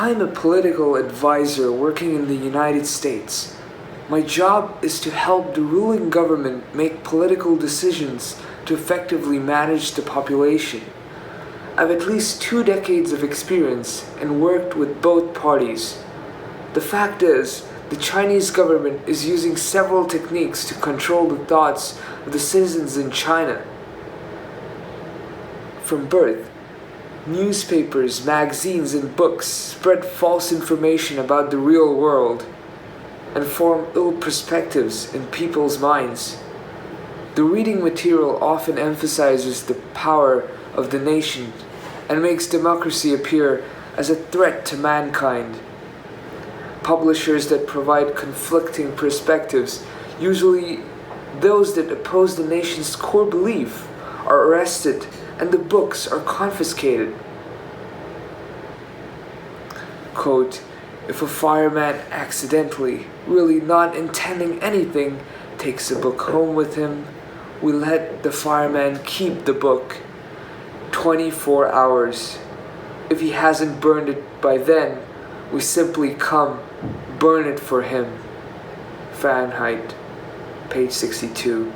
I'm a political advisor working in the United States. My job is to help the ruling government make political decisions to effectively manage the population. I've at least 2 decades of experience and worked with both parties. The fact is, the Chinese government is using several techniques to control the thoughts of the citizens in China. From birth, newspapers, magazines, and books spread false information about the real world and form ill perspectives in people's minds. The reading material often emphasizes the power of the nation and makes democracy appear as a threat to mankind. Publishers that provide conflicting perspectives, usually those that oppose the nation's core belief, are arrested and the books are confiscated. Quote, if a fireman accidentally, really not intending anything, takes a book home with him, we let the fireman keep the book 24 hours. If he hasn't burned it by then, we simply come burn it for him. Fahrenheit, page 62.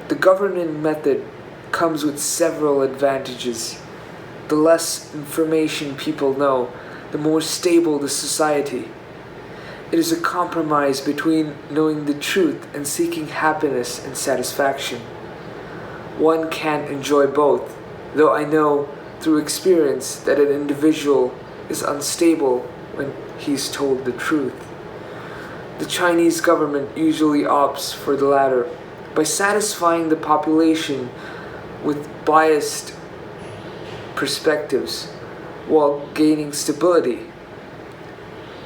The governing method comes with several advantages. The less information people know, the more stable the society. It is a compromise between knowing the truth and seeking happiness and satisfaction. One can't enjoy both, though I know through experience that an individual is unstable when he's told the truth. The Chinese government usually opts for the latter by satisfying the population with biased perspectives while gaining stability.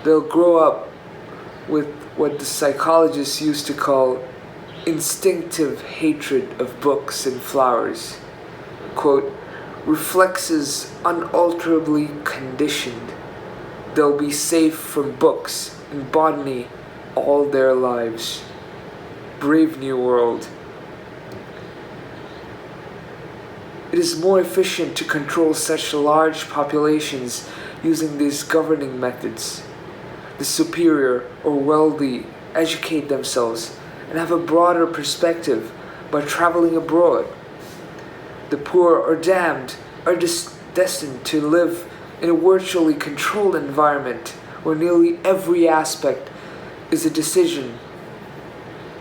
They'll grow up with what the psychologists used to call instinctive hatred of books and flowers. Quote, reflexes unalterably conditioned. They'll be safe from books and botany all their lives. Brave New World. It is more efficient to control such large populations using these governing methods. The superior or wealthy educate themselves and have a broader perspective by traveling abroad. The poor or damned are destined to live in a virtually controlled environment where nearly every aspect is a decision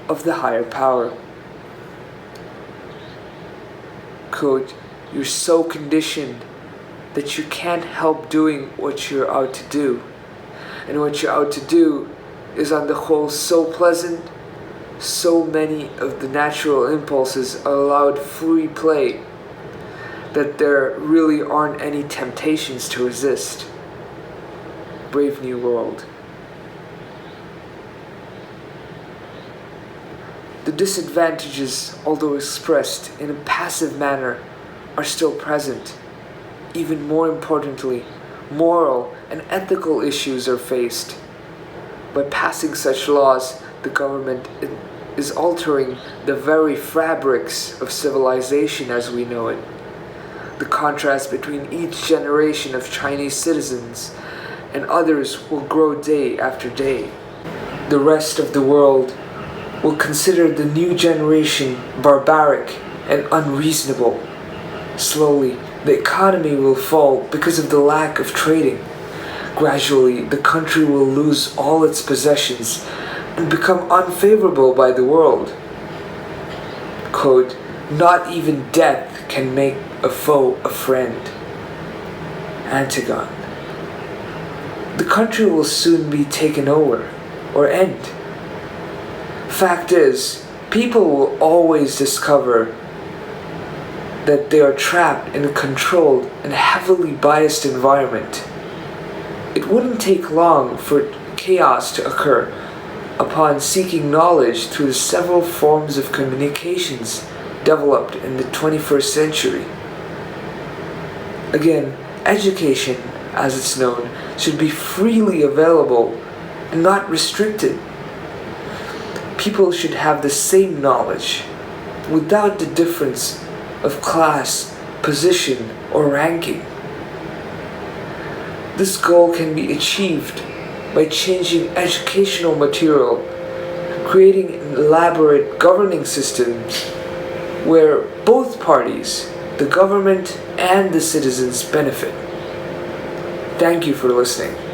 of the higher power. Quote, you're so conditioned that you can't help doing what you're out to do. And what you're out to do is on the whole so pleasant, so many of the natural impulses are allowed free play that there really aren't any temptations to resist. Brave New World. The disadvantages, although expressed in a passive manner, are still present. Even more importantly, moral and ethical issues are faced. By passing such laws, the government is altering the very fabrics of civilization as we know it. The contrast between each generation of Chinese citizens and others will grow day after day. The rest of the world will consider the new generation barbaric and unreasonable. Slowly, the economy will fall because of the lack of trading. Gradually, the country will lose all its possessions and become unfavorable by the world. Quote, not even death can make a foe a friend. Antigone. The country will soon be taken over or end. Fact is, people will always discover that they are trapped in a controlled and heavily biased environment. It wouldn't take long for chaos to occur upon seeking knowledge through the several forms of communications developed in the 21st century. Again, education, as it's known, should be freely available and not restricted. People should have the same knowledge without the difference of class, position, or ranking. This goal can be achieved by changing educational material, creating elaborate governing systems where both parties, the government and the citizens, benefit. Thank you for listening.